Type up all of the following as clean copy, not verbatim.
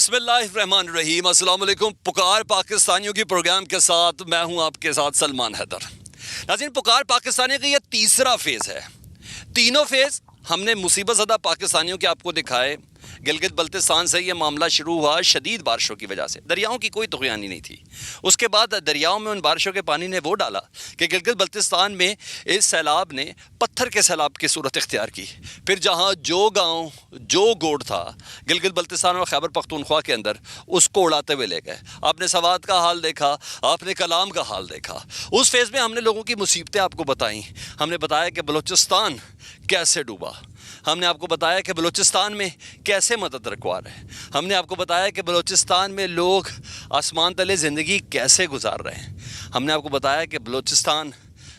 बिस्मिल्लाहिर्रहमानिर्रहीम। अस्सलाम वालेकुम। पुकार पाकिस्तानियों की प्रोग्राम के साथ मैं हूं आपके साथ सलमान हैदर। नाज़रीन, पुकार पाकिस्तानियों का ये तीसरा फेज़ है। तीनों फेज़ हमने मुसीबत ज़दा पाकिस्तानियों के आपको दिखाए। गिलगित बल्तिस्तान से ये मामला शुरू हुआ शदीद बारिशों की वजह से। दरियाओं की कोई तुग़यानी नहीं थी। उसके बाद दरियाओं में उन बारिशों के पानी ने वो डाला कि गिलगित बल्तिस्तान में इस सैलाब ने पत्थर के सैलाब की सूरत इख्तियार की। फिर जहाँ जो गाँव जो गोड़ था गिलगित बल्तिस्तान और खैबर पख्तूनख्वा के अंदर, उसको उड़ाते हुए ले गए। आपने सवात का हाल देखा, आपने कलाम का हाल देखा। उस फेज़ में हमने लोगों की मुसीबतें आपको बताई। हमने बताया कि बलूचिस्तान कैसे डूबा। हमने आपको बताया कि बलूचिस्तान में कैसे मदद रिक्वायर है। हमने आपको बताया कि बलूचिस्तान में लोग आसमान तले ज़िंदगी कैसे गुजार रहे हैं। हमने आपको बताया कि बलूचिस्तान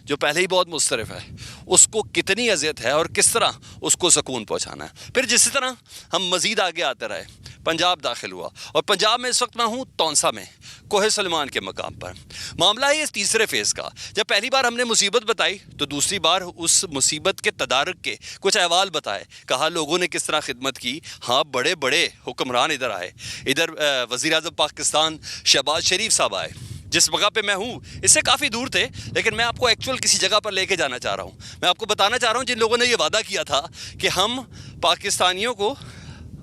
जो पहले ही बहुत मुस्तरफ है, उसको कितनी अज़ियत है और किस तरह उसको सुकून पहुंचाना है। फिर जिस तरह हम मज़ीद आगे आते रहे, पंजाब दाखिल हुआ और पंजाब में इस वक्त मैं हूँ तौंसा में, कोहे सलमान के मकाम पर। मामला है इस तीसरे फेज़ का। जब पहली बार हमने मुसीबत बताई तो दूसरी बार उस मुसीबत के तदारुक के कुछ अहवाल बताए। कहा लोगों ने किस तरह खिदमत की। हाँ, बड़े बड़े हुक्मरान इधर आए। इधर वज़ीर आज़म पाकिस्तान शहबाज शरीफ साहब आए। जिस जगह पे मैं हूँ इससे काफ़ी दूर थे, लेकिन मैं आपको एक्चुअल किसी जगह पर लेके जाना चाह रहा हूँ। मैं आपको बताना चाह रहा हूँ जिन लोगों ने ये वादा किया था कि हम पाकिस्तानियों को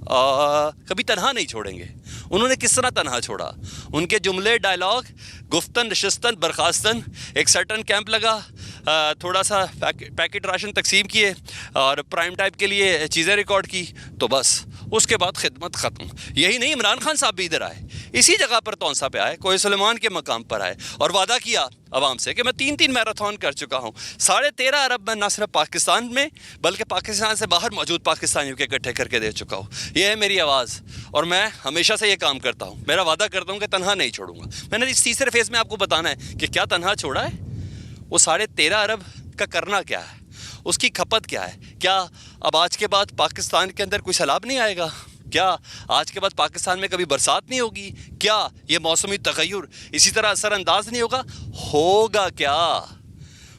कभी तन्हा नहीं छोड़ेंगे, उन्होंने किस तरह तन्हा छोड़ा। उनके जुमले, डायलॉग, गुफ्तन नशस्तन बर्खास्तन, एक सर्टन कैंप लगा, थोड़ा सा पैकेट राशन तकसीम किए और प्राइम टाइप के लिए चीज़ें रिकॉर्ड की, तो बस उसके बाद खिदमत ख़त्म। यही नहीं, इमरान खान साहब भी इधर आए, इसी जगह पर तौंसा पे आए, कोहे सलेमान के मकाम पर आए और वादा किया आवाम से कि मैं 3 मैराथन कर चुका हूँ। 13.5 अरब मैं न सिर्फ पाकिस्तान में बल्कि पाकिस्तान से बाहर मौजूद पाकिस्तानियों के इकट्ठे करके दे चुका हूँ। यह है मेरी आवाज़ और मैं हमेशा से ये काम करता हूँ। मेरा वादा करता हूँ कि तन्हा नहीं छोड़ूंगा। मैंने इस तीसरे फेज़ में आपको बताना है कि क्या तन्हा छोड़ा है, वो 13.5 अरब का करना क्या है, उसकी खपत क्या है। क्या अब आज के बाद पाकिस्तान के अंदर कोई सैलाब नहीं आएगा? क्या आज के बाद पाकिस्तान में कभी बरसात नहीं होगी? क्या ये मौसमी तगय्युर इसी तरह असरअंदाज नहीं होगा? होगा क्या?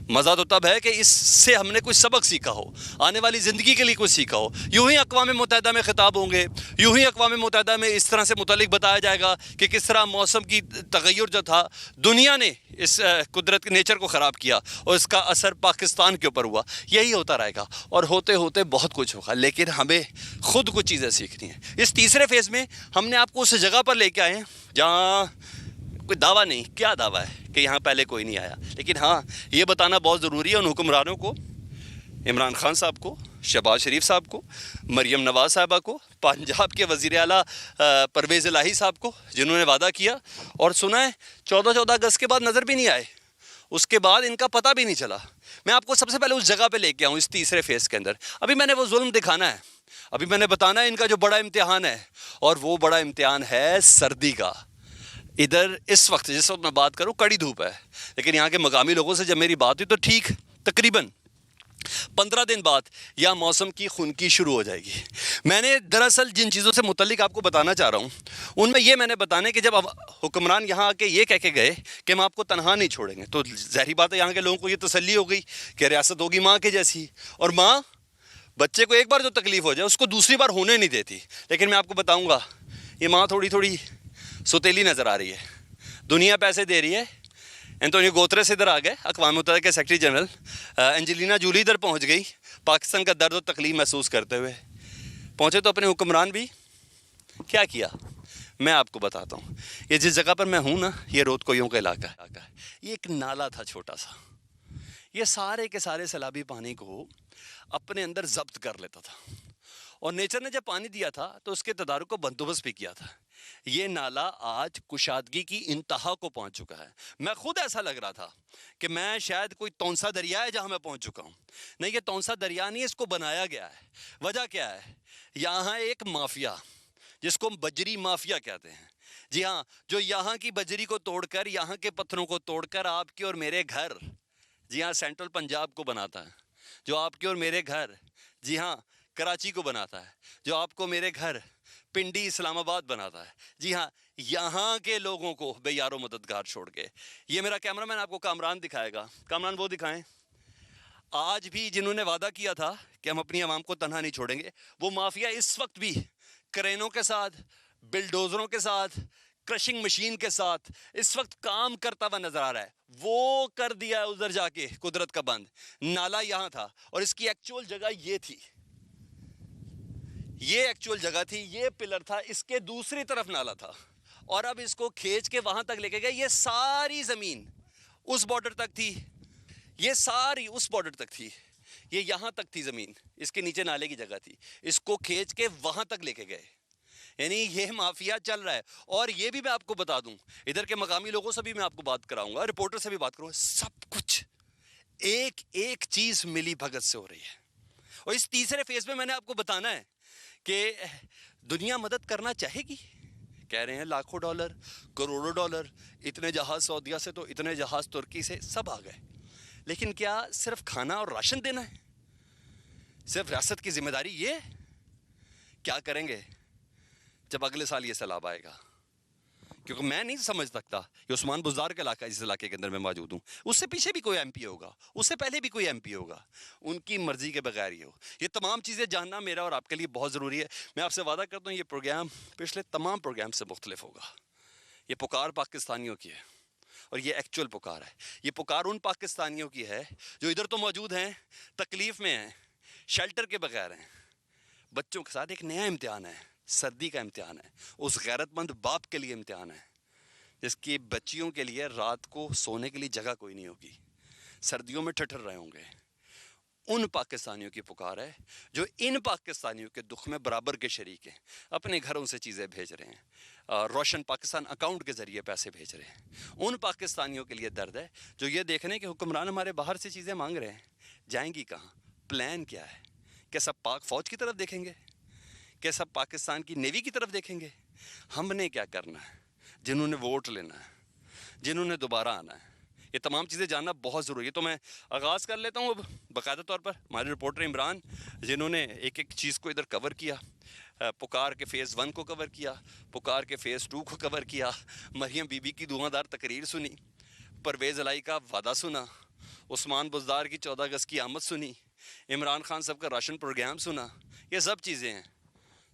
मज़ा तो तब है कि इससे हमने कुछ सबक सीखा हो, आने वाली ज़िंदगी के लिए कुछ सीखा हो। यूं ही अक़वाम मुत्तहिदा में ख़िताब होंगे, यूं ही अक़वाम मुत्तहिदा में इस तरह से मुतल्लिक़ बताया जाएगा कि किस तरह मौसम की तगय्युर जो था, दुनिया ने इस कुदरत के नेचर को ख़राब किया और इसका असर पाकिस्तान के ऊपर हुआ। यही होता रहेगा और होते होते बहुत कुछ होगा, लेकिन हमें ख़ुद कुछ चीज़ें सीखनी है। इस तीसरे फेज़ में हमने आपको उस जगह पर लेके आए हैं जहाँ कोई दावा नहीं, क्या दावा है कि यहाँ पहले कोई नहीं आया, लेकिन हाँ, ये बताना बहुत ज़रूरी है उन हुक्मरानों को, इमरान खान साहब को, शहबाज शरीफ साहब को, मरियम नवाज़ साहबा को, पंजाब के वज़ीर आला परवेज़ इलाही साहब को, जिन्होंने वादा किया और सुना है 14 अगस्त के बाद नज़र भी नहीं आए, उसके बाद इनका पता भी नहीं चला। मैं आपको सबसे पहले उस जगह पे लेके आऊँ इस तीसरे फेज़ के अंदर। अभी मैंने वो जुल्म दिखाना है, अभी मैंने बताना है इनका जो बड़ा इम्तिहान है, और वो बड़ा इम्तिहान है सर्दी का। इधर इस वक्त जिस वक्त मैं बात करूँ कड़ी धूप है, लेकिन यहाँ के मकामी लोगों से जब मेरी बात हुई तो ठीक तकरीबन 15 दिन बाद यह मौसम की खुनकी शुरू हो जाएगी। मैंने दरअसल जिन चीज़ों से मुतल्लिक आपको बताना चाह रहा हूँ उनमें ये मैंने बताने कि जब अब हुक्मरान यहाँ आके ये कह के गए कि हम आपको तनहा नहीं छोड़ेंगे, तो ज़ाहिर बात है यहाँ के लोगों को ये तसल्ली हो गई कि रियासत होगी माँ के जैसी, और माँ बच्चे को एक बार जो तकलीफ़ हो जाए उसको दूसरी बार होने नहीं देती। लेकिन मैं आपको बताऊँगा ये माँ थोड़ी थोड़ी सुतेली नज़र आ रही है। दुनिया पैसे दे रही है। एंटोनियो गुतेरेस इधर आ गए, अक़वाम मुत्तहिदा के सेक्रेटरी जनरल। एंजेलिना जूली इधर पहुंच गई, पाकिस्तान का दर्द और तकलीफ़ महसूस करते हुए पहुंचे। तो अपने हुक्मरान भी क्या किया मैं आपको बताता हूँ। ये जिस जगह पर मैं हूँ ना, ये रोद कोयों का इलाका है। ये एक नाला था छोटा सा, ये सारे के सारे सैलाबी पानी को अपने अंदर जब्त कर लेता था, और नेचर ने जब पानी दिया था तो उसके तदारुक को बंदोबस्त भी किया था। ये नाला आज कुशादगी की इंतहा को पहुंच चुका है। मैं खुद ऐसा लग रहा था कि मैं शायद कोई तौंसा दरिया है जहां मैं पहुंच चुका हूं। नहीं, ये तौंसा दरिया नहीं है, इसको बनाया गया है। वजह क्या है? यहाँ एक माफिया जिसको हम बजरी माफिया कहते हैं, जी हाँ, जो यहाँ की बजरी को तोड़कर, यहाँ के पत्थरों को तोड़कर आपके और मेरे घर, जी हाँ, सेंट्रल पंजाब को बनाता है, जो आपके और मेरे घर, जी हाँ, कराची को बनाता है, जो आपको मेरे घर पिंडी इस्लामाबाद बनाता है, जी हाँ, यहाँ के लोगों को बेयारो मददगार छोड़ के। ये मेरा कैमरामैन आपको कामरान दिखाएगा, कामरान वो दिखाएं। आज भी जिन्होंने वादा किया था कि हम अपनी आवाम को तन्हा नहीं छोड़ेंगे, वो माफिया इस वक्त भी क्रेनों के साथ, بلڈوزروں کے ساتھ, کرشنگ مشین کے ساتھ اس وقت کام کرتا ہوا نظر آ رہا ہے. وہ کر دیا ادھر جا کے قدرت کا بند. نالا یہاں تھا اور اس کی ایکچول جگہ یہ تھی, یہ ایکچول جگہ تھی, یہ پلر تھا, اس کے دوسری طرف نالا تھا, اور اب اس کو کھینچ کے وہاں تک لے کے گئے. یہ ساری زمین اس بارڈر تک تھی, یہ ساری اس بارڈر تک تھی, یہ یہاں تک تھی زمین, اس کے نیچے نالے کی جگہ تھی, اس کو کھینچ کے وہاں تک لے کے گئے. یعنی یہ مافیا چل رہا ہے. اور یہ بھی میں آپ کو بتا دوں, ادھر کے مقامی لوگوں سے بھی میں آپ کو بات کراؤں گا, رپورٹر سے بھی بات کروں گا, سب کچھ ایک ایک چیز ملی بھگت سے ہو رہی ہے. اور اس تیسرے فیز میں نے آپ کو بتانا ہے کہ دنیا مدد کرنا چاہے گی. کہہ رہے ہیں لاکھوں ڈالر, کروڑوں ڈالر, اتنے جہاز سعودیہ سے تو اتنے جہاز ترکی سے, سب آ گئے. لیکن کیا صرف کھانا اور راشن دینا ہے؟ صرف ریاست کی ذمہ داری یہ؟ کیا کریں گے جب اگلے سال یہ سیلاب آئے گا؟ کیونکہ میں نہیں سمجھ سکتا, یہ عثمان بزدار کا علاقہ, اس علاقے کے اندر میں موجود ہوں, اس سے پیچھے بھی کوئی ایم پی ہوگا, اس سے پہلے بھی کوئی ایم پی ہوگا, ان کی مرضی کے بغیر یہ ہو. یہ تمام چیزیں جاننا میرا اور آپ کے لیے بہت ضروری ہے. میں آپ سے وعدہ کرتا ہوں یہ پروگرام پچھلے تمام پروگرام سے مختلف ہوگا. یہ پکار پاکستانیوں کی ہے, اور یہ ایکچول پکار ہے. یہ پکار ان پاکستانیوں کی ہے جو ادھر تو موجود ہیں, تکلیف میں ہیں, شیلٹر کے بغیر ہیں. بچوں کے ساتھ ایک نیا امتحان ہے, سردی کا امتحان ہے. اس غیرت مند باپ کے لیے امتحان ہے جس کی بچیوں کے لیے رات کو سونے کے لیے جگہ کوئی نہیں ہوگی, سردیوں میں ٹھٹر رہے ہوں گے. ان پاکستانیوں کی پکار ہے جو ان پاکستانیوں کے دکھ میں برابر کے شریک ہیں, اپنے گھروں سے چیزیں بھیج رہے ہیں, روشن پاکستان اکاؤنٹ کے ذریعے پیسے بھیج رہے ہیں. ان پاکستانیوں کے لیے درد ہے جو یہ دیکھ رہے ہیں کہ حکمران ہمارے باہر سے چیزیں مانگ رہے ہیں, جائیں گی کہاں, پلان کیا ہے. کیا سب پاک فوج کی طرف دیکھیں گے؟ کیا سب پاکستان کی نیوی کی طرف دیکھیں گے؟ ہم نے کیا کرنا ہے؟ جنہوں نے ووٹ لینا ہے, جنہوں نے دوبارہ آنا ہے, یہ تمام چیزیں جاننا بہت ضروری ہے. تو میں آغاز کر لیتا ہوں اب باقاعدہ طور پر. ہمارے رپورٹر عمران جنہوں نے ایک ایک چیز کو ادھر کور کیا, پکار کے فیز 1 کو کور کیا, پکار کے فیز 2 کو کور کیا, مریم بی بی کی دعا دار تقریر سنی, پرویز الہی کا وعدہ سنا, عثمان بزدار کی 14 اگست کی آمد سنی, عمران خان صاحب کا راشن پروگرام سنا. یہ سب چیزیں ہیں.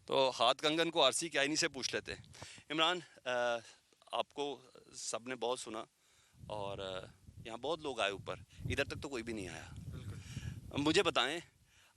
تو ہاتھ کنگن کو آرسی کی آئینی سے پوچھ لیتے ہیں. عمران, آپ کو سب نے بہت سنا, اور یہاں بہت لوگ آئے اوپر, ادھر تک تو کوئی بھی نہیں آیا. مجھے بتائیں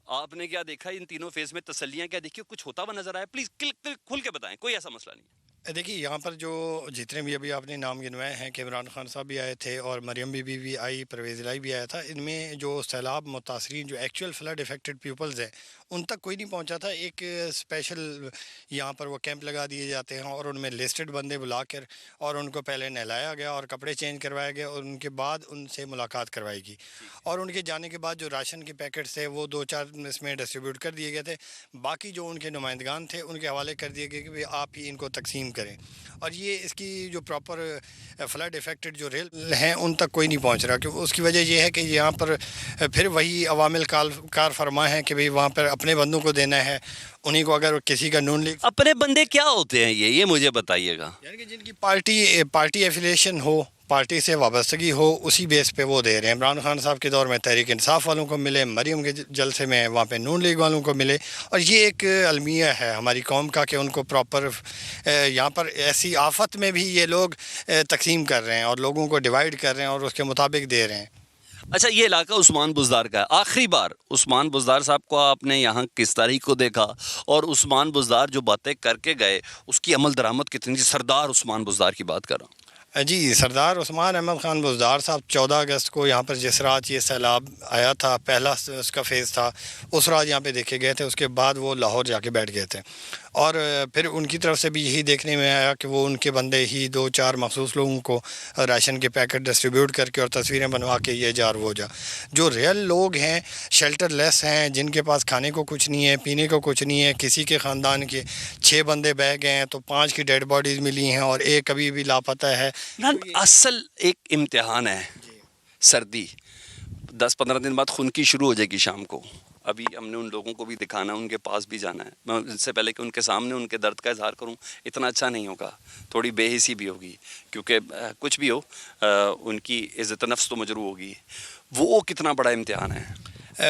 آپ نے کیا دیکھا ان تینوں فیز میں, تسلیاں کیا دیکھی, کچھ ہوتا ہوا نظر آیا؟ پلیز کھل کے بتائیں, کوئی ایسا مسئلہ نہیں. دیکھیے یہاں پر جو جتنے بھی ابھی آپ نے نام گنوائے ہیں کہ عمران خان صاحب بھی آئے تھے اور مریم بی بی بھی آئی, پرویز الہی بھی آیا تھا, ان میں جو سیلاب متاثرین جو ایکچوئل فلڈ افیکٹڈ پیپلز ہیں ان تک کوئی نہیں پہنچا تھا. ایک اسپیشل یہاں پر وہ کیمپ لگا دیے جاتے ہیں اور ان میں لسٹڈ بندے بلا کر اور ان کو پہلے نہلایا گیا اور کپڑے چینج کروایا گیا, اور ان کے بعد ان سے ملاقات کروائی گئی. اور ان کے جانے کے بعد جو راشن کے پیکٹس تھے وہ 2-4 اس میں ڈسٹریبیوٹ کر دیے گئے تھے. باقی جو ان کے نمائندگان تھے ان کے حوالے کر دیے گئے کہ آپ ہی ان کو تقسیم کریں. اور یہ اس کی جو پراپر فلڈ افیکٹڈ جو ریل ہیں ان تک کوئی نہیں پہنچ رہا, کہ اس کی وجہ یہ ہے کہ یہاں پر پھر وہی عوامل کار فرما ہے کہ بھئی وہاں پر اپنے بندوں کو دینا ہے. انہیں کو اگر کسی کا نون لیگ, اپنے بندے کیا ہوتے ہیں یہ مجھے بتائیے گا. یعنی کہ جن کی پارٹی ایفیلیشن ہو, پارٹی سے وابستگی ہو, اسی بیس پہ وہ دے رہے ہیں. عمران خان صاحب کے دور میں تحریک انصاف والوں کو ملے, مریم کے جلسے میں وہاں پہ نون لیگ والوں کو ملے. اور یہ ایک المیہ ہے ہماری قوم کا کہ ان کو پراپر یہاں پر ایسی آفت میں بھی یہ لوگ تقسیم کر رہے ہیں اور لوگوں کو ڈیوائیڈ کر رہے ہیں اور اس کے مطابق دے رہے ہیں. اچھا, یہ علاقہ عثمان بزدار کا ہے. آخری بار عثمان بزدار صاحب کو آپ نے یہاں کس تاریخ کو دیکھا, اور عثمان بزدار جو باتیں کر کے گئے اس کی عمل درآمد کتنی تھی؟ سردار عثمان بزدار کی بات کر رہا ہوں. جی, سردار عثمان احمد خان بزدار صاحب 14 اگست کو یہاں پر جس رات یہ سیلاب آیا تھا, پہلا اس کا فیز تھا, اس رات یہاں پہ دیکھے گئے تھے. اس کے بعد وہ لاہور جا کے بیٹھ گئے تھے, اور پھر ان کی طرف سے بھی یہی دیکھنے میں آیا کہ وہ ان کے بندے ہی 2-4 مخصوص لوگوں کو راشن کے پیکٹ ڈسٹریبیوٹ کر کے اور تصویریں بنوا کے یہ جار وہ جا. جو ریئل لوگ ہیں, شیلٹر لیس ہیں, جن کے پاس کھانے کو کچھ نہیں ہے, پینے کو کچھ نہیں ہے, کسی کے خاندان کے 6 بندے بہ گئے ہیں تو 5 کی ڈیڈ باڈیز ملی ہیں اور ایک ابھی بھی لاپتہ ہے. اصل ایک امتحان ہے سردی, 10-15 دن بعد خنکی شروع ہو جائے گی شام کو. ابھی ہم نے ان لوگوں کو بھی دکھانا ہے, ان کے پاس بھی جانا ہے. میں اس سے پہلے کہ ان کے سامنے ان کے درد کا اظہار کروں, اتنا اچھا نہیں ہوگا, تھوڑی بے حسی بھی ہوگی, کیونکہ کچھ بھی ہو ان کی عزت نفس تو مجروح ہوگی. وہ کتنا بڑا امتحان ہے.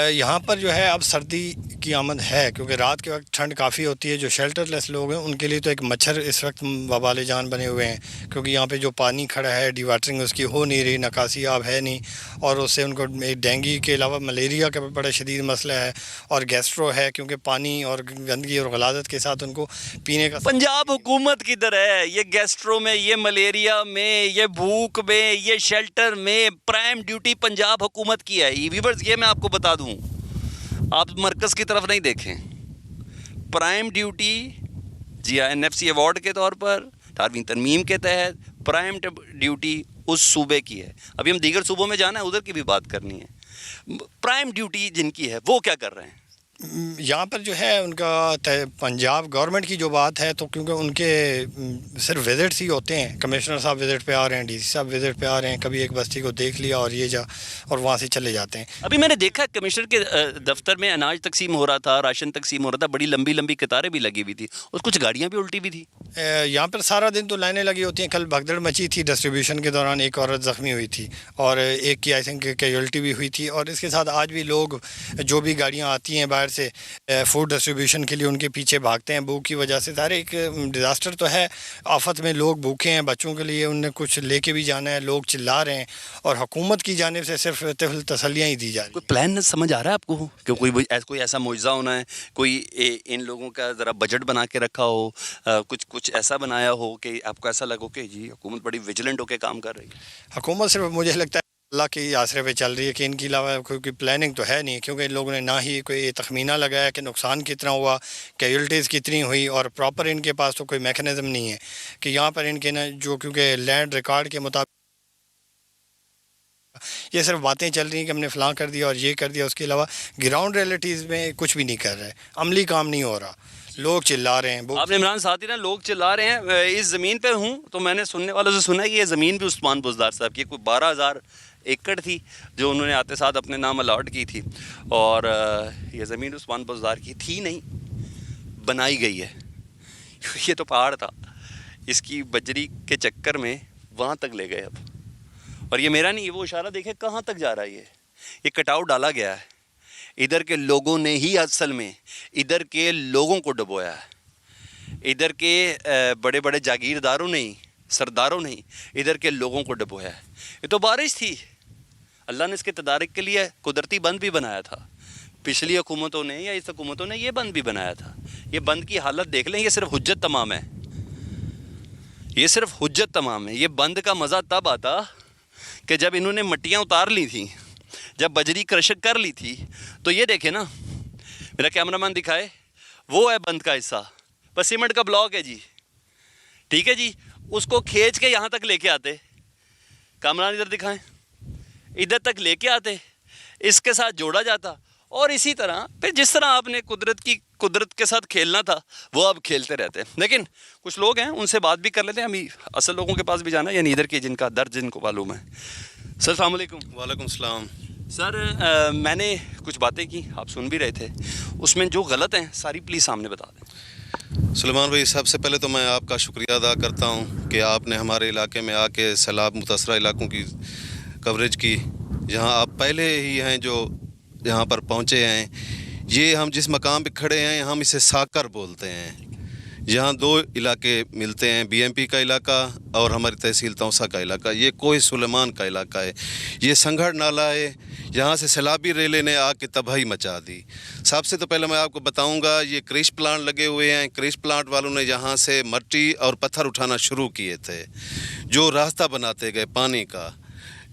یہاں پر جو ہے اب سردی کی آمد ہے، کیونکہ رات کے وقت ٹھنڈ کافی ہوتی ہے. جو شیلٹر لیس لوگ ہیں ان کے لیے تو ایک مچھر اس وقت وبال جان بنے ہوئے ہیں، کیونکہ یہاں پہ جو پانی کھڑا ہے ڈی واٹرنگ اس کی ہو نہیں رہی، نکاسی آب ہے نہیں، اور اس سے ان کو ڈینگی کے علاوہ ملیریا کا بھی بڑا شدید مسئلہ ہے، اور گیسٹرو ہے، کیونکہ پانی اور گندگی اور غلاظت کے ساتھ ان کو پینے کا. پنجاب حکومت کدھر ہے؟ یہ گیسٹرو میں، یہ ملیریا میں، یہ بھوک میں، یہ شیلٹر میں پرائم ڈیوٹی پنجاب حکومت کی ہے. ویورز یہ میں آپ کو بتا دوں، آپ مرکز کی طرف نہیں دیکھیں. پرائم ڈیوٹی جی این ایف سی ایوارڈ کے طور پر 18ویں ترمیم کے تحت پرائم ڈیوٹی اس صوبے کی ہے. ابھی ہم دیگر صوبوں میں جانا ہے، ادھر کی بھی بات کرنی ہے. پرائم ڈیوٹی جن کی ہے وہ کیا کر رہے ہیں؟ یہاں پر جو ہے ان کا پنجاب گورنمنٹ کی جو بات ہے، تو کیونکہ ان کے صرف وزٹس ہی ہوتے ہیں. کمشنر صاحب وزٹ پہ آ رہے ہیں، ڈی سی صاحب وزٹ پہ آ رہے ہیں، کبھی ایک بستی کو دیکھ لیا اور یہ جا اور وہاں سے چلے جاتے ہیں. ابھی میں نے دیکھا کمشنر کے دفتر میں اناج تقسیم ہو رہا تھا، راشن تقسیم ہو رہا تھا، بڑی لمبی لمبی قطاریں بھی لگی ہوئی تھی اور کچھ گاڑیاں بھی الٹی بھی تھی. یہاں پر سارا دن تو لائنیں لگی ہوتی ہیں. کل بھگدڑ مچی تھی ڈسٹریبیوشن کے دوران، ایک عورت زخمی ہوئی تھی اور ایک کی آئی تھنک کیجولٹی بھی ہوئی تھی. اور اس کے ساتھ آج بھی لوگ جو بھی گاڑیاں آتی ہیں باہر سے فوڈ ڈسٹریبیوشن کے لیے ان کے پیچھے بھاگتے ہیں بھوک کی وجہ سے. سارے ایک ڈیزاسٹر تو ہے، آفت میں لوگ بھوکے ہیں. بچوں کے لیے انہیں کچھ لے کے بھی جانا ہے، لوگ چلا رہے ہیں اور حکومت کی جانب سے صرف طفل تسلیاں ہی دی جا رہی ہیں. کوئی پلان سمجھ آ رہا ہے آپ کو کہ کوئی ایسا معجزہ ہونا ہے، کوئی ان لوگوں کا ذرا بجٹ بنا کے رکھا ہو، کچھ ایسا بنایا ہو کہ آپ کو ایسا لگو کہ جی حکومت بڑی ویجیلنٹ ہو کے کام کر رہی ہے؟ حکومت صرف مجھے لگتا ہے اللہ کے آسرے پہ چل رہی ہے، کہ ان کے علاوہ کوئی پلاننگ تو ہے نہیں. کیونکہ ان لوگوں نے نہ ہی کوئی تخمینہ لگایا کہ نقصان کتنا ہوا، کیجولٹیز کتنی ہوئی، اور پراپر ان کے پاس تو کوئی میکانزم نہیں ہے کہ یہاں پر ان کے نا جو، کیونکہ لینڈ ریکارڈ کے مطابق یہ صرف باتیں چل رہی ہیں کہ ہم نے فلاں کر دیا اور یہ کر دیا. اس کے علاوہ گراؤنڈ ریئلٹیز میں کچھ بھی نہیں کر رہے، عملی کام نہیں ہو رہا. لوگ چلا رہے ہیں. آپ نے عمران ساتھی نا لوگ چلا رہے ہیں. اس زمین پہ ہوں تو میں نے سننے والوں سے سنا ہے کہ یہ زمین بھی عثمان بزدار صاحب کی، کوئی 12,000 ایکڑ تھی جو انہوں نے آتے ساتھ اپنے نام الاٹ کی تھی. اور یہ زمین عثمان بزدار کی تھی نہیں، بنائی گئی ہے. یہ تو پہاڑ تھا، اس کی بجری کے چکر میں وہاں تک لے گئے اب. اور یہ میرا نہیں، یہ وہ اشارہ دیکھیں کہاں تک جا رہا ہے. یہ کٹ آؤٹ ڈالا گیا ہے. ادھر کے لوگوں نے ہی اصل میں ادھر کے لوگوں کو ڈبویا ہے. ادھر کے بڑے بڑے جاگیرداروں نے ہی، سرداروں نے ہی ادھر کے لوگوں کو ڈبویا ہے. یہ تو بارش تھی، اللہ نے اس کے تدارک کے لیے قدرتی بند بھی بنایا تھا. پچھلی حکومتوں نے یا اس حکومتوں نے یہ بند بھی بنایا تھا. یہ بند کی حالت دیکھ لیں، یہ صرف حجت تمام ہے. یہ صرف حجت تمام ہے. یہ بند کا مزہ تب آتا کہ جب انہوں نے مٹیاں اتار لی تھیں، جب بجری کرش کر لی تھی. تو یہ دیکھیں نا، میرا کیمرہ مین دکھائے، وہ ہے بند کا حصہ، بس سیمنٹ کا بلاک ہے جی، ٹھیک ہے جی. اس کو کھینچ کے یہاں تک لے کے آتے، کامران ادھر دکھائیں، ادھر تک لے کے آتے، اس کے ساتھ جوڑا جاتا. اور اسی طرح پھر جس طرح آپ نے قدرت کے ساتھ کھیلنا تھا وہ اب کھیلتے رہتے. لیکن کچھ لوگ ہیں ان سے بات بھی کر لیتے ہیں. ہمیں اصل لوگوں کے پاس بھی جانا ہے، یعنی ادھر کے جن کا درد جن کو معلوم ہے. سر السلام علیکم. وعلیکم السلام. سر میں نے کچھ باتیں کی، آپ سن بھی رہے تھے، اس میں جو غلط ہیں ساری پلیز سامنے بتا دیں. سلیمان بھائی، سب سے پہلے تو میں آپ کا شکریہ ادا کرتا ہوں کہ آپ نے ہمارے علاقے میں آ کے سیلاب متاثرہ علاقوں کی کوریج کی، جہاں آپ پہلے ہی ہیں جو یہاں پر پہنچے ہیں. یہ ہم جس مقام پہ کھڑے ہیں ہم اسے ساکر بولتے ہیں. یہاں دو علاقے ملتے ہیں، بی ایم پی کا علاقہ اور ہماری تحصیل توسا کا علاقہ. یہ کوہ سلیمان کا علاقہ ہے. یہ سنگھڑ نالہ ہے، یہاں سے سیلابی ریلے نے آ کے تباہی مچا دی. سب سے تو پہلے میں آپ کو بتاؤں گا، یہ کریش پلانٹ لگے ہوئے ہیں. کریش پلانٹ والوں نے یہاں سے مٹی اور پتھر اٹھانا شروع کیے تھے، جو راستہ بناتے گئے پانی کا.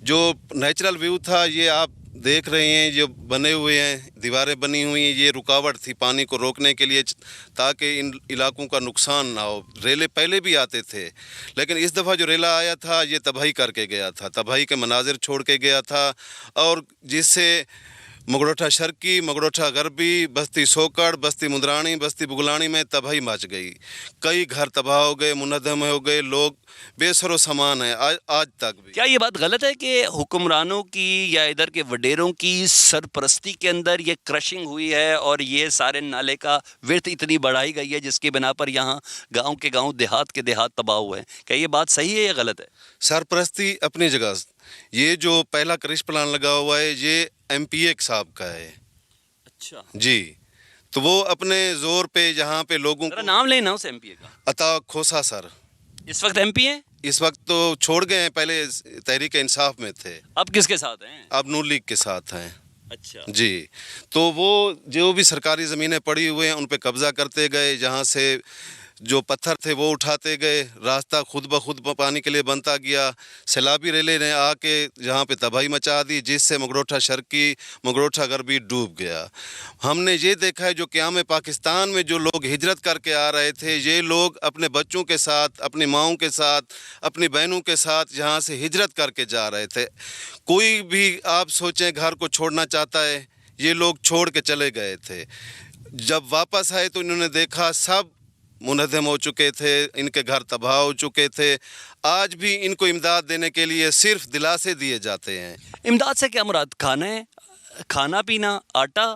جو نیچرل ویو تھا یہ آپ دیکھ رہے ہیں، جو بنے ہوئے ہیں، دیواریں بنی ہوئی ہیں، یہ رکاوٹ تھی پانی کو روکنے کے لیے تاکہ ان علاقوں کا نقصان نہ ہو. ریلے پہلے بھی آتے تھے، لیکن اس دفعہ جو ریلا آیا تھا یہ تباہی کر کے گیا تھا، تباہی کے مناظر چھوڑ کے گیا تھا. اور جس سے مگڑوٹھا شرقی، مگڑوٹھا غربی، بستی سوکڑ، بستی مندرانی، بستی بگلانی میں تباہی مچ گئی. کئی گھر تباہ ہو گئے، منہدم ہو گئے، لوگ بے سر و سامان ہیں آج تک بھی. کیا یہ بات غلط ہے کہ حکمرانوں کی یا ادھر کے وڈیروں کی سرپرستی کے اندر یہ کرشنگ ہوئی ہے اور یہ سارے نالے کا ورث اتنی بڑھائی گئی ہے جس کی بنا پر یہاں گاؤں کے گاؤں، دیہات کے دیہات تباہ ہوئے ہیں؟ کیا یہ بات صحیح ہے یا غلط ہے؟ سرپرستی اپنی جگہ. یہ جو پہلا کرش پلان لگا ہوا ہے یہ ایم پی ایک صاحب کا ہے. اچھا جی، تو وہ اپنے زور پہ جہاں پہ لوگوں ذرا کو نام لینا اس ایم پی اے کا. عطا کھوسا سر اس وقت ایم پی ہیں, اس وقت تو چھوڑ گئے ہیں, پہلے تحریک انصاف میں تھے, اب کس کے ساتھ ہیں؟ اب نون لیگ کے ساتھ ہیں. اچھا, جی, تو وہ جو بھی سرکاری زمینیں پڑی ہوئے ہیں ان پہ قبضہ کرتے گئے, جہاں سے جو پتھر تھے وہ اٹھاتے گئے, راستہ خود بخود پانی کے لیے بنتا گیا. سیلابی ریلے نے آ کے جہاں پہ تباہی مچا دی, جس سے مگروٹھا شرقی مگروٹھا غربی ڈوب گیا. ہم نے یہ دیکھا ہے جو قیام پاکستان میں جو لوگ ہجرت کر کے آ رہے تھے, یہ لوگ اپنے بچوں کے ساتھ, اپنی ماؤں کے ساتھ, اپنی بہنوں کے ساتھ جہاں سے ہجرت کر کے جا رہے تھے. کوئی بھی آپ سوچیں گھر کو چھوڑنا چاہتا ہے, یہ لوگ چھوڑ کے چلے گئے تھے. جب واپس آئے تو انہوں نے دیکھا سب منہدم ہو چکے تھے, ان کے گھر تباہ ہو چکے تھے. آج بھی ان کو امداد دینے کے لیے صرف دلاسے دیے جاتے ہیں. امداد سے کیا مراد؟ کھانا پینا, آٹا,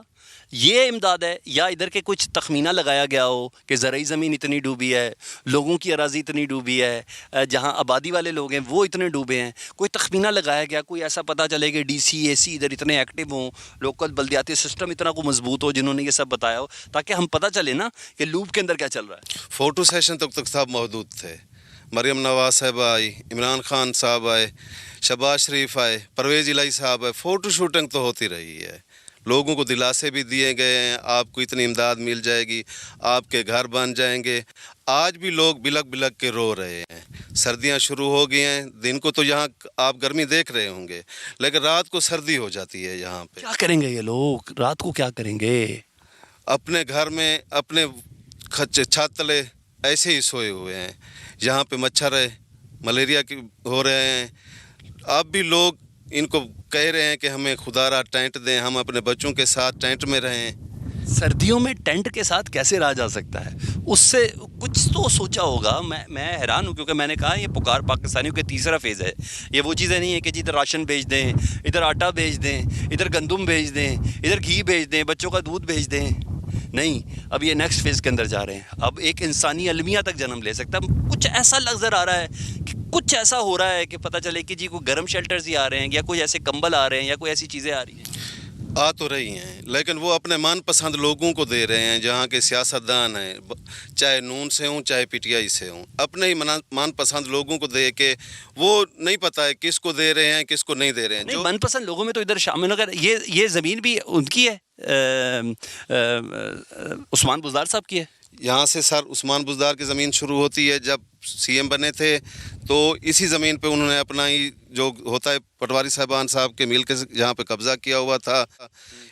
یہ امداد ہے؟ یا ادھر کے کچھ تخمینہ لگایا گیا ہو کہ زرعی زمین اتنی ڈوبی ہے, لوگوں کی اراضی اتنی ڈوبی ہے, جہاں آبادی والے لوگ ہیں وہ اتنے ڈوبے ہیں, کوئی تخمینہ لگایا گیا, کوئی ایسا پتہ چلے کہ ڈی سی اے سی ادھر اتنے ایکٹیو ہوں, لوکل بلدیاتی سسٹم اتنا کو مضبوط ہو جنہوں نے یہ سب بتایا ہو, تاکہ ہم پتہ چلے نا کہ لوپ کے اندر کیا چل رہا ہے. فوٹو سیشن تک سب محدود تھے. مریم نواز صاحب آئی, عمران خان صاحب آئے, شہباز شریف آئے, پرویز الہی صاحب آئے. فوٹو شوٹنگ تو ہوتی رہی ہے, لوگوں کو دلاسے بھی دیے گئے ہیں, آپ کو اتنی امداد مل جائے گی, آپ کے گھر بن جائیں گے. آج بھی لوگ بلک بلک کے رو رہے ہیں. سردیاں شروع ہو گئی ہیں, دن کو تو یہاں آپ گرمی دیکھ رہے ہوں گے, لیکن رات کو سردی ہو جاتی ہے یہاں پہ. کیا کریں گے یہ لوگ رات کو, کیا کریں گے؟ اپنے گھر میں اپنے چھت تلے ایسے ہی سوئے ہوئے ہیں, یہاں پہ مچھر ہے, ملیریا کی ہو رہے ہیں. اب بھی لوگ ان کو کہہ رہے ہیں کہ ہمیں خدا را ٹینٹ دیں, ہم اپنے بچوں کے ساتھ ٹینٹ میں رہیں. سردیوں میں ٹینٹ کے ساتھ کیسے رہا جا سکتا ہے؟ اس سے کچھ تو سوچا ہوگا. میں حیران ہوں, کیونکہ میں نے کہا یہ پکار پاکستانیوں کے تیسرا فیز ہے. یہ وہ چیزیں نہیں ہے کہ جی ادھر راشن بھیج دیں, ادھر آٹا بھیج دیں, ادھر گندم بھیج دیں, ادھر گھی بھیج دیں, بچوں کا دودھ بھیج دیں. نہیں, اب یہ نیکسٹ فیز کے اندر جا رہے ہیں. اب ایک انسانی المیہ تک جنم لے سکتا ہے. کچھ ایسا نظر آ رہا ہے کہ کچھ ایسا ہو رہا ہے کہ پتہ چلے کہ جی کوئی گرم شیلٹرز ہی آ رہے ہیں, یا کوئی ایسے کمبل آ رہے ہیں, یا کوئی ایسی چیزیں آ رہی ہیں. آ تو رہی ہیں, لیکن وہ اپنے من پسند لوگوں کو دے رہے ہیں, جہاں کے سیاستدان ہیں, چاہے نون سے ہوں چاہے پی ٹی آئی سے ہوں, اپنے ہی من پسند لوگوں کو دے کے. وہ نہیں پتہ ہے کس کو دے رہے ہیں کس کو نہیں دے رہے ہیں. نہیں, من پسند لوگوں میں تو ادھر شامل, اگر یہ زمین بھی ان کی ہے, عثمان بزدار صاحب کی ہے. یہاں سے سر عثمان بزدار کی زمین شروع ہوتی ہے. جب سی ایم بنے تھے تو اسی زمین پہ انہوں نے اپنا ہی جو ہوتا ہے پٹواری صاحبان صاحب کے میل کے جہاں پہ قبضہ کیا ہوا تھا.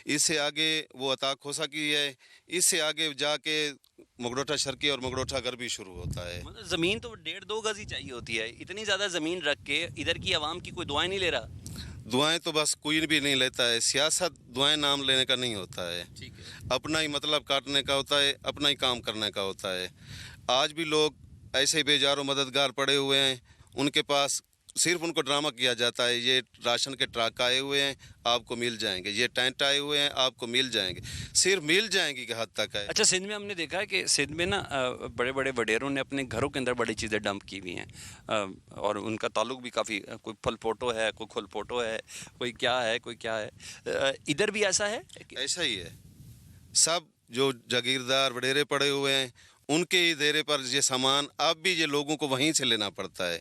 اس سے آگے وہ عطا کھوسا کی ہے, اس سے آگے جا کے مگروٹھا شرقی اور مگروٹھا غربی شروع ہوتا ہے. مطلب زمین تو 1.5-2 گز ہی چاہیے ہوتی ہے. اتنی زیادہ زمین رکھ کے ادھر کی عوام کی کوئی دعائیں نہیں لے رہا. دعائیں تو بس کوئی بھی نہیں لیتا ہے. سیاست دعائیں نام لینے کا نہیں ہوتا ہے, اپنا ہی مطلب کاٹنے کا ہوتا ہے, اپنا ہی کام کرنے کا ہوتا ہے. آج بھی لوگ ایسے بے جار و مددگار پڑے ہوئے ہیں, ان کے پاس صرف ان کو ڈرامہ کیا جاتا ہے. یہ راشن کے ٹرک آئے ہوئے ہیں, آپ کو مل جائیں گے. یہ ٹینٹ آئے ہوئے ہیں, آپ کو مل جائیں گے. صرف مل جائیں گی کہ حد تک ہے. اچھا, سندھ میں ہم نے دیکھا ہے کہ سندھ میں نا بڑے بڑے وڈیروں نے اپنے گھروں کے اندر بڑی چیزیں ڈمپ کی ہوئی ہیں, اور ان کا تعلق بھی کافی, کوئی پھل پوٹو ہے, کوئی کھل پوٹو ہے, کوئی کیا ہے, کوئی کیا ہے. ادھر بھی ایسا ہے؟ ایسا ہی ہے. سب جو جاگیردار وڈیرے پڑے ہوئے ہیں ان کے ہی دیرے پر یہ سامان اب بھی یہ لوگوں کو وہیں سے لینا پڑتا ہے.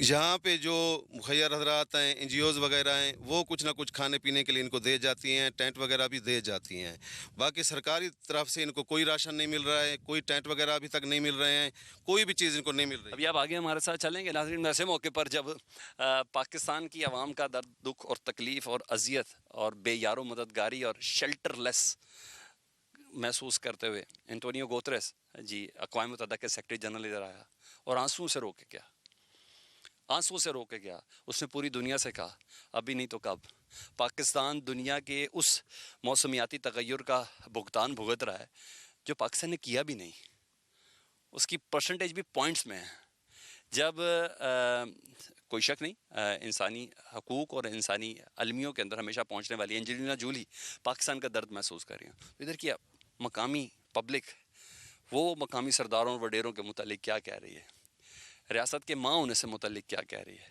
یہاں پہ جو مخیر حضرات ہیں, این جی اوز وغیرہ ہیں, وہ کچھ نہ کچھ کھانے پینے کے لیے ان کو دے جاتی ہیں, ٹینٹ وغیرہ بھی دے جاتی ہیں. باقی سرکاری طرف سے ان کو کوئی راشن نہیں مل رہا ہے, کوئی ٹینٹ وغیرہ ابھی تک نہیں مل رہے ہیں, کوئی بھی چیز ان کو نہیں مل رہی. ابھی آپ آگے ہمارے ساتھ چلیں گے ناظرین. ایسے موقع پر جب پاکستان کی عوام کا درد, دکھ اور تکلیف اور اذیت اور بے یار و مددگاری اور شیلٹر لیس محسوس کرتے ہوئے انٹونیو گوتریس جی اقوام متحدہ کے سیکرٹری جنرل ادھر آیا, اور آنسو سے رو کے گیا, آنسو سے رو کے گیا. اس نے پوری دنیا سے کہا ابھی نہیں تو کب پاکستان دنیا کے اس موسمیاتی تغیر کا بھگتان بھگت رہا ہے جو پاکستان نے کیا بھی نہیں. اس کی پرسنٹیج بھی پوائنٹس میں ہے. جب کوئی شک نہیں, انسانی حقوق اور انسانی المیوں کے اندر ہمیشہ پہنچنے والی اینجلینا جولی پاکستان کا درد محسوس کر رہی ہیں. ادھر کی مقامی پبلک وہ مقامی سرداروں اور وڈیروں کے متعلق کیا کہہ رہی ہے, ریاست کے ماں ہونے سے متعلق کیا کہہ رہی ہے,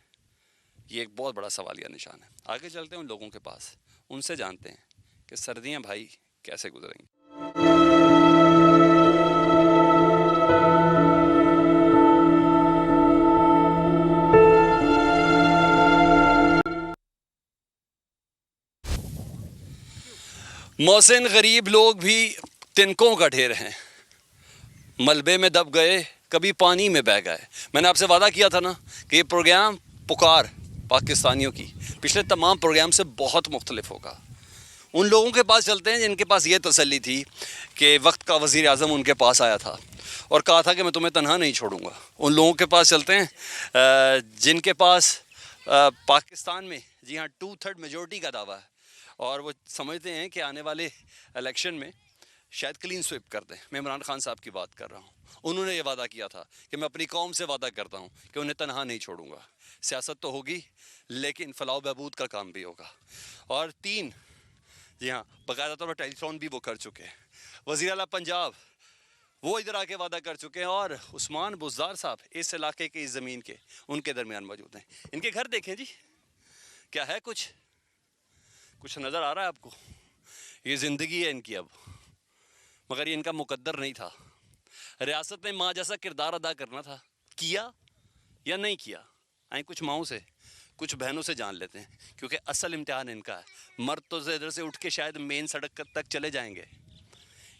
یہ ایک بہت بڑا سوالیہ نشان ہے. آگے چلتے ہیں ان لوگوں کے پاس, ان سے جانتے ہیں کہ سردیاں بھائی کیسے گزریں گی. मोहसिन, गरीब लोग भी तिनकों का ढेर हैं, मलबे में दब गए, कभी पानी में बह गए। मैंने आपसे वादा किया था ना कि ये प्रोग्राम पुकार पाकिस्तानियों की पिछले तमाम प्रोग्राम से बहुत मुख्तलिफ होगा। उन लोगों के पास चलते हैं जिनके पास ये तसल्ली थी कि वक्त का वज़ीर आज़म उनके पास आया था और कहा था कि मैं तुम्हें तन्हा नहीं छोड़ूंगा। उन लोगों के पास चलते हैं जिनके पास पाकिस्तान में, जी हाँ, 2/3 मेजॉरिटी का दावा है और वो समझते हैं कि आने वाले इलेक्शन में शायद क्लीन स्वीप कर दें। मैं इमरान खान साहब की बात कर रहा हूँ। उन्होंने ये वादा किया था कि मैं अपनी कौम से वादा करता हूँ कि उन्हें तनहा नहीं छोड़ूंगा। सियासत तो होगी लेकिन फलाह बहबूद का काम भी होगा। और 3, जी हाँ, बाकायदा तौर पर टेलीफोन भी वो कर चुके हैं। वज़ीर आला पंजाब वो इधर आके वादा कर चुके हैं और उस्मान बुज़दार साहब इस इलाके के, इस ज़मीन के, उनके दरमियान मौजूद हैं। इनके घर देखें जी, क्या है, कुछ नज़र आ रहा है आपको? ये ज़िंदगी है इनकी अब, मगर ये इनका मुकद्दर नहीं था। रियासत में माँ जैसा किरदार अदा करना था, किया या नहीं किया? आए कुछ माओं से, कुछ बहनों से जान लेते हैं, क्योंकि असल इम्तिहान इनका है। मर्द तो इधर से उठ के शायद मेन सड़क तक चले जाएंगे,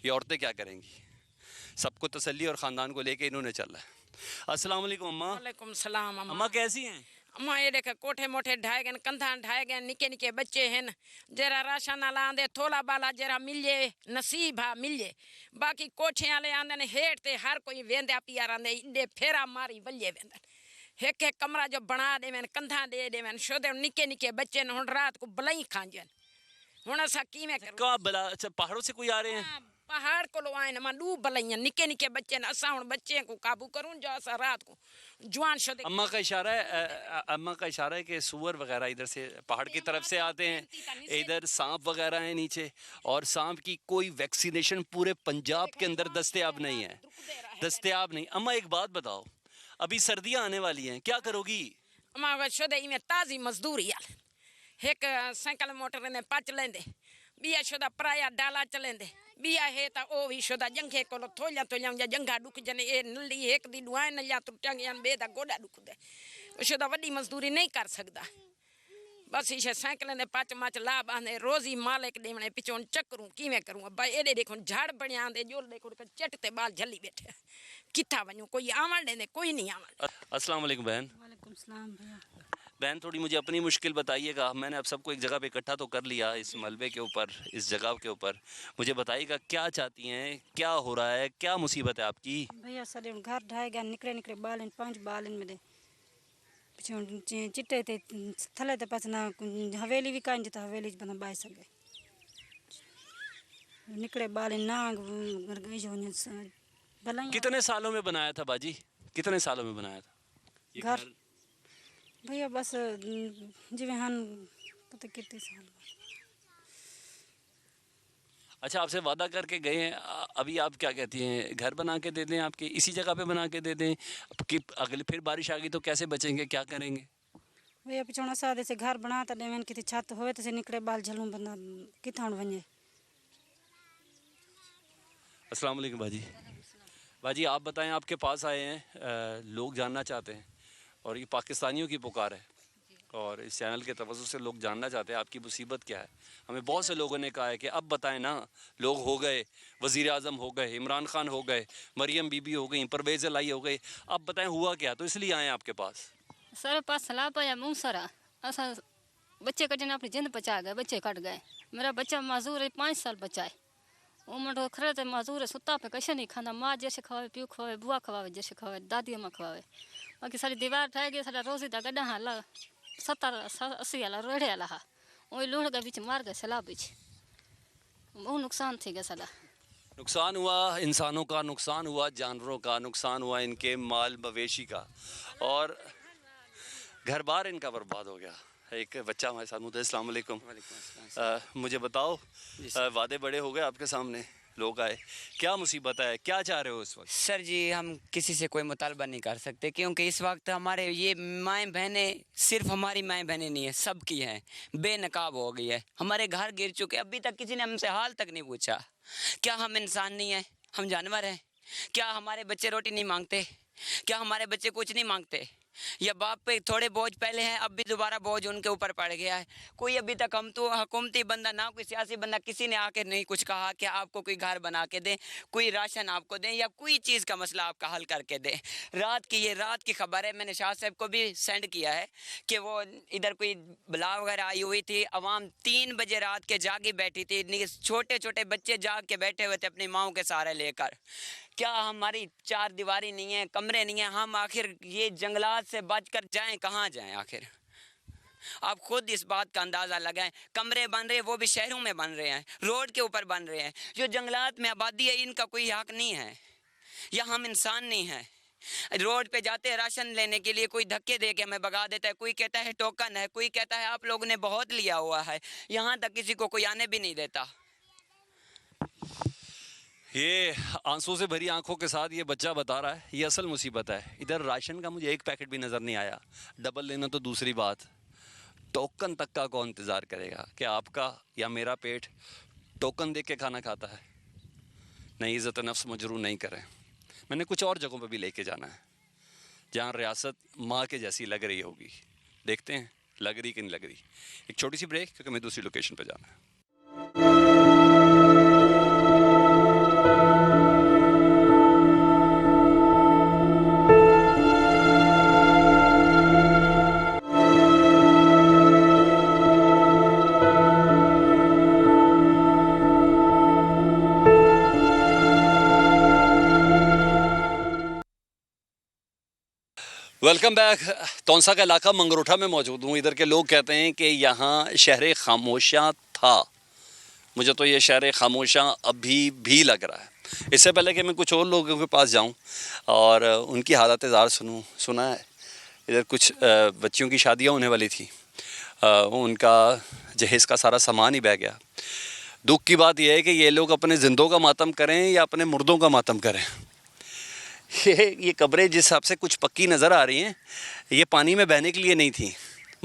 ये औरतें क्या करेंगी? सबको तसल्ली और ख़ानदान को लेके इन्होंने चलना है। अस्सलाम वालेकुम अम्मा। वालेकुम सलाम। अम्मा कैसी हैं? अम्मा ये देखे कोठे मोठे ढाए गए, कंधा ढाए गए, निके निके बच्चे हैं। जरा राशन वाला आंदे थोड़ा बाला जरा मिले नसीब हा मिले, बाकी कोठे वाले आंदे ने हेठ ते हर कोई वेंदा पिया रंदे इडे फेरा मारी वल्ले वेंदन। एक एक कमरा जो बना देवन, कंधा दे देवन, शोदे निके निके बच्चे ने हुन रात को बलाई खांजन। हुन असा कीवें करूं? कहाँ बला? अच्छा, पहाड़ों से कोई आ रहे हैं? पहाड़ को आए मां डू बलाइयां निके निके बच्चे ने। असा हुन बच्चे को काबू करूं जो असा रात को जवान शोदे। अम्मा का इशारा है, अम्मा का इशारा है कि सूअर वगैरह इधर से पहाड़ की तरफ से आते हैं, इधर सांप वगैरह हैं नीचे, और सांप की कोई वैक्सीनेशन पूरे पंजाब के अंदर दस्तयाब नहीं है, दस्तयाब नहीं। अम्मा एक बात बताओ, अभी सर्दियां आने वाली हैं, क्या करोगी? अम्मा शोदे में ताजी मजदूरी आल एक साइकिल मोटर ने पच लेंदे, बिया शोदा पराया डाला चलेंदे, बिया है ता ओ भी शोदा जंघे को थोलिया थोलिया जा जंघा दुख जने ए नली एक दी दुआए न या टुटियां बे दा गोडा दुख दे। शोदा वड्डी मजदूरी नहीं कर सकदा, बस इसे साइकिल ने पच मच ला बांधे रोजी मालिक देवने पिछों चक्करूं कीवें करूं। अब एडे देखो झाड़ बणिया दे जोल देखो चट ते बाल झली बैठे, किथा वणू कोई आवन दे कोई नहीं आवन। अस्सलाम वालेकुम बहन। वालेकुम सलाम भैया। बहन थोड़ी मुझे अपनी मुश्किल बताइएगा। मैंने अब सबको एक जगह पे इकट्ठा तो कर लिया इस मलबे के ऊपर, इस जगह के ऊपर। मुझे बताइएगा क्या चाहती हैं, क्या हो रहा है, क्या मुसीबत है आपकी? भैया सारे घर ढाए गए, निकले निकले बालन 5 बालन में दे पिछों चिट्टे ते थले ते पास ना हवेली भी कांज था, हवेली बना बाय सके निकले बालन ना गई जो भलाई। कितने सालों में बनाया था बाजी, कितने सालों में बनाया था ये घर? भैया बस जिवे हन पता कितने साल। अच्छा, आपसे वादा करके गए हैं, अभी आप क्या कहती हैं, घर बना के दे दें आपके, इसी जगह पे बना के दे दें कि अगले फिर बारिश आ गई तो कैसे बचेंगे, क्या करेंगे? भैया पिछोना सादे से घर बना तो देवन कितनी छत होए तो से निकले बाल झलूं बंदा किथाण वने। अस्सलाम वालेकुम बाजी। बाजी आप बताएं, आपके पास आए हैं, लोग जानना चाहते हैं और ये पाकिस्तानियों की पुकार है और इस चैनल के तवज्जो से लोग जानना चाहते हैं आपकी मुसीबत क्या है। हमें बहुत से लोगों ने कहा है कि अब बताएं ना, लोग हो गए, वज़ीर आज़म हो गए, इमरान खान हो गए, मरियम बीबी हो गई, परवेज़ लाई हो गई, अब बताएं हुआ क्या? तो इसलिए आए आपके पास। सर पास सलाह पाया मुँह सरा असा बच्चे कटने अपनी जिंद बचा गए, बच्चे कट गए। मेरा बच्चा माजूर है, 5 साल बच्चा है, वो मंडो खरे तो माजूर है, सुता पे कैसे नहीं खाना, माँ जैसे खवाए, प्यू खवाए, बुआ खवाए, जैसे खवाए, दादी अम्मा खवाए। बाकी सारी दीवार ठाए गई, सारा रोजी दा गड्ढा हाला 70-80 वाला रोड़े वाला हा, वही लूढ़ के बीच मार गए सैलाब बीच, बहुत नुकसान थी गया साला। नुकसान हुआ, इंसानों का नुकसान हुआ, जानवरों का नुकसान हुआ, इनके माल मवेशी का, और घर बार इनका बर्बाद हो गया। एक बच्चा हमारे साथ मौजूद है। अस्सलाम वालेकुम। मुझे बताओ, वादे बड़े हो गए आपके सामने, लोग आए, क्या मुसीबत है, क्या चाह रहे हो इस वक्त? सर जी हम किसी से कोई मुतालबा नहीं कर सकते, क्योंकि इस वक्त हमारे ये माएँ बहनें, सिर्फ हमारी माएँ बहनें नहीं है, सबकी हैं, बेनकाब हो गई है, हमारे घर गिर चुके, अभी तक किसी ने हमसे हाल तक नहीं पूछा। क्या हम इंसान नहीं हैं, हम जानवर हैं? क्या हमारे बच्चे रोटी नहीं मांगते? क्या हमारे बच्चे कुछ नहीं मांगते? या बाप पे थोड़े बोझ पहले हैं, अब भी दोबारा बोझ उनके ऊपर पड़ गया है। कोई अभी तक, हम तो हुकूमती बंदा ना कोई सियासी बंदा, किसी ने आके नहीं कुछ कहा कि आपको कोई घर बना के दें, कोई राशन आपको दें, या कोई चीज़ का मसला आपका हल करके दें। रात की खबर है, मैंने शाह साहब को भी सेंड किया है कि वो इधर कोई बला वगैरह आई हुई थी, अवाम 3 बजे रात के जागी बैठी थी, छोटे छोटे बच्चे जाग के बैठे हुए थे अपनी माओं के सहारे लेकर। क्या हमारी 4 दीवारी नहीं है, कमरे नहीं है, हम आखिर ये जंगलात से बचकर जाएं कहाँ जाएं आखिर? आप खुद इस बात का अंदाज़ा लगाएं। कमरे बन रहे हैं, वो भी शहरों में बन रहे हैं, रोड के ऊपर बन रहे हैं। जो जंगलात में आबादी है, इनका कोई हक नहीं है, या हम इंसान नहीं हैं? रोड पे जाते हैं राशन लेने के लिए, कोई धक्के दे के हमें भगा देता है, कोई कहता है टोकन है, कोई कहता है आप लोगों ने बहुत लिया हुआ है, यहाँ तक किसी को कोई आने भी नहीं देता। ये आंसू से भरी आंखों के साथ ये बच्चा बता रहा है, ये असल मुसीबत है। इधर राशन का मुझे एक पैकेट भी नज़र नहीं आया, डबल लेना तो दूसरी बात, टोकन तक का कौन इंतज़ार करेगा कि आपका या मेरा पेट टोकन दे के खाना खाता है? नहीं, इज़्ज़त नफ्स मजरूह नहीं करें। मैंने कुछ और जगहों पे भी लेके जाना है जहाँ रियासत माँ के जैसी लग रही होगी, देखते हैं लग रही कि नहीं लग रही। एक छोटी सी ब्रेक, क्योंकि मैं दूसरी लोकेशन पे जाना है। Welcome back. तौंसा का इलाका मंगरोठा में मौजूद हूँ। इधर के लोग कहते हैं कि यहाँ शहर खामोशा था। मुझे तो ये शहर खामोशा अभी भी लग रहा है। इससे पहले कि मैं कुछ और लोगों के पास जाऊँ और उनकी हालत ज़ार सुना है, इधर कुछ बच्चियों की शादियाँ होने वाली थी, उनका जहेज़ का सारा सामान ही बह गया। दुख की बात यह है कि ये लोग अपने ज़िंदों का मातम करें या अपने मुर्दों का मातम करें। ये कब्रें जिस हिसाब से कुछ पक्की नज़र आ रही हैं, ये पानी में बहने के लिए नहीं थी,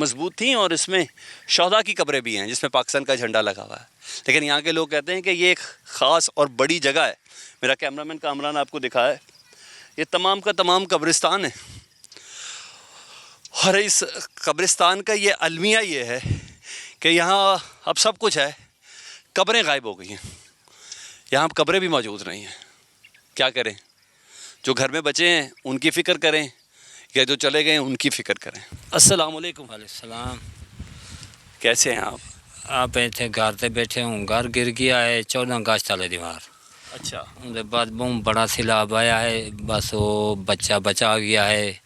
मजबूत थी, और इसमें शहदा की कब्रें भी हैं जिसमें पाकिस्तान का झंडा लगा हुआ है। लेकिन यहाँ के लोग कहते हैं कि ये एक ख़ास और बड़ी जगह है। मेरा कैमरामैन कामरान आपको दिखाया है, ये तमाम का तमाम कब्रिस्तान है, और इस कब्रिस्तान का ये अलमिया ये है कि यहाँ अब सब कुछ है, कब्रें गायब हो गई हैं, यहाँ अब कब्रें भी मौजूद नहीं हैं। क्या करें? जो घर में बचे हैं उनकी फ़िक्र करें या जो चले गए उनकी फ़िक्र करें। अस्सलाम वालेकुम। वालेकुम। कैसे हैं आप इतने घर से बैठे हूँ, घर गिर गया है 14 अगस्त वाले दीवार। अच्छा। उसके बाद बहुत बड़ा सैलाब आया है, बस वो बच्चा बचा गया है,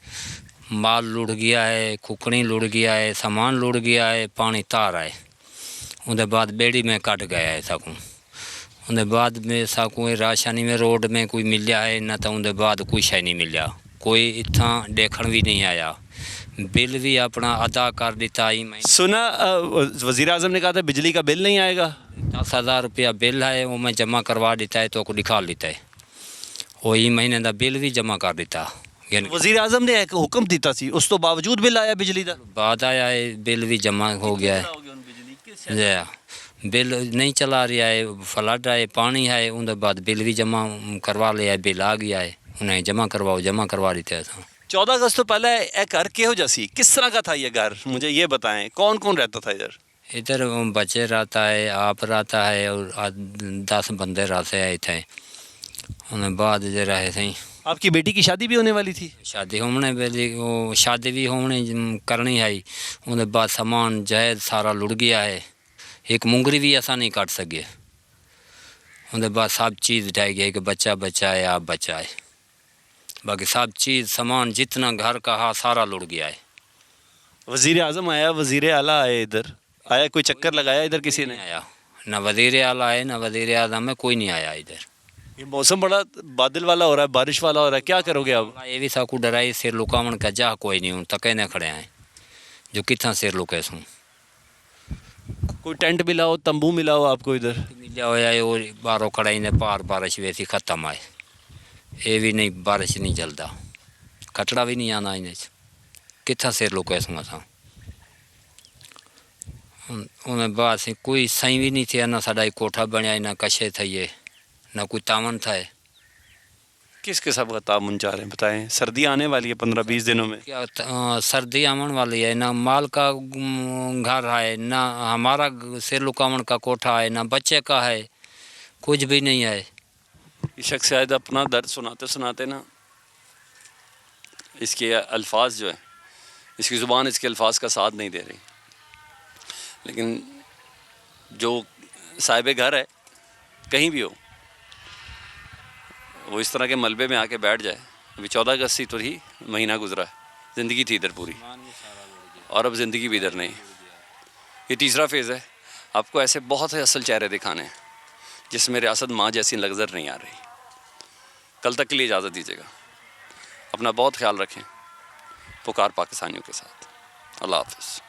माल लुढ़ गया है, कुकड़ी लुढ़ गया है, सामान लुढ़ गया है, पानी तार है। उसके बाद बेड़ी में कट गया है सकूँ। उसके बाद में सकूँ राशनी में रोड में कोई मिलिया है न, तो उसके बाद कुछ है नहीं मिलिया, कोई इतना देखने भी नहीं आया। बिल भी अपना अदा कर दिता ही महीने। सुना वज़ीर आज़म ने कहा था बिजली का बिल नहीं आएगा। 10,000 रुपया बिल है, वो मैं जमा करवा देता है तो को निकाल लेता है, वही महीने का बिल भी जमा कर देता। वज़ीर आज़म ने एक हुक्म दिता सी, उस तो बावजूद बिल आया बिजली का? बाद आया है, बिल भी जमा हो गया है, बिल नहीं चला रहा है, फ्लड है, पानी है, उनके बाद बिल भी जमा करवा लिया है, बिल आ गया है, उन्हें जमा करवा देते हैं। 14 अगस्त तो पहले एक घर केहो जैसी किस तरह का था ये घर, मुझे ये बताएं, कौन कौन रहता था इधर? इधर बच्चे रहता है, आप रहता है, और 10 बंदे रहते हैं इतने। उन्हें बाद जो रहे थे। आपकी बेटी की शादी भी होने वाली थी? शादी होने वाली, वो शादी भी होने करनी है। उन्हें बाद सामान जहेज सारा लुढ़ गया है, एक मुंगरी भी ऐसा नहीं काट सके। उनके बाद सब चीज़ ढह गया कि बच्चा है, आप बच्चा है, बाकी सब चीज़ सामान जितना घर का हा सारा लुढ़ गया है। वज़ीर आज़म आया, वज़ीर आला आए, इधर आया, कोई चक्कर लगाया इधर किसी ने? आया ना वज़ीर आला है ना वज़ीर आज़म में, कोई नहीं आया इधर। ये मौसम बड़ा बादल वाला हो रहा है, बारिश वाला हो रहा है, क्या करोगे अब? ये भी साकू डराई सिर लुकावन का जा कोई नहीं, उन तक ने खड़े हैं जो कितना सिर लुके सूँ। कोई टेंट मिला हो, तंबू मिला हो आपको इधर? मिलिया होया है और बारों कड़ाई ने पार बारिश वैसी ख़त्म आए, ये भी नहीं बारिश नहीं चलता, कटड़ा भी नहीं आना इन्हें कितना सिर लोग ऐसा था उन्हें बाद से कोई सही भी नहीं थे ना साडा कोठा बनया ना कशे थे ये ना कोई तावन था। किस किस्म का तामुन चाह रहे हैं बताएं? सर्दी आने वाली है 15-20 दिनों में। क्या सर्दी आवन वाली है, ना माल का घर है, ना हमारा सिर लुकावन का कोठा है, ना बच्चे का है, कुछ भी नहीं है। ये शख्स शायद अपना दर्द सुनाते सुनाते ना इसके अल्फाज जो है, इसकी ज़ुबान इसके अल्फाज का साथ नहीं दे रही, लेकिन जो साहिब घर है कहीं भी हो वो इस तरह के मलबे में आके बैठ जाए। अभी 14 अगस्त ही तो ही महीना गुजरा है, ज़िंदगी थी इधर पूरी और अब ज़िंदगी भी इधर नहीं। ये तीसरा फेज़ है। आपको ऐसे बहुत से असल चेहरे दिखाने हैं जिसमें रियासत माँ जैसी नज़र नहीं आ रही। कल तक के लिए इजाज़त दीजिएगा, अपना बहुत ख्याल रखें। पुकार पाकिस्तानियों के साथ। अल्लाह हाफ़िज़।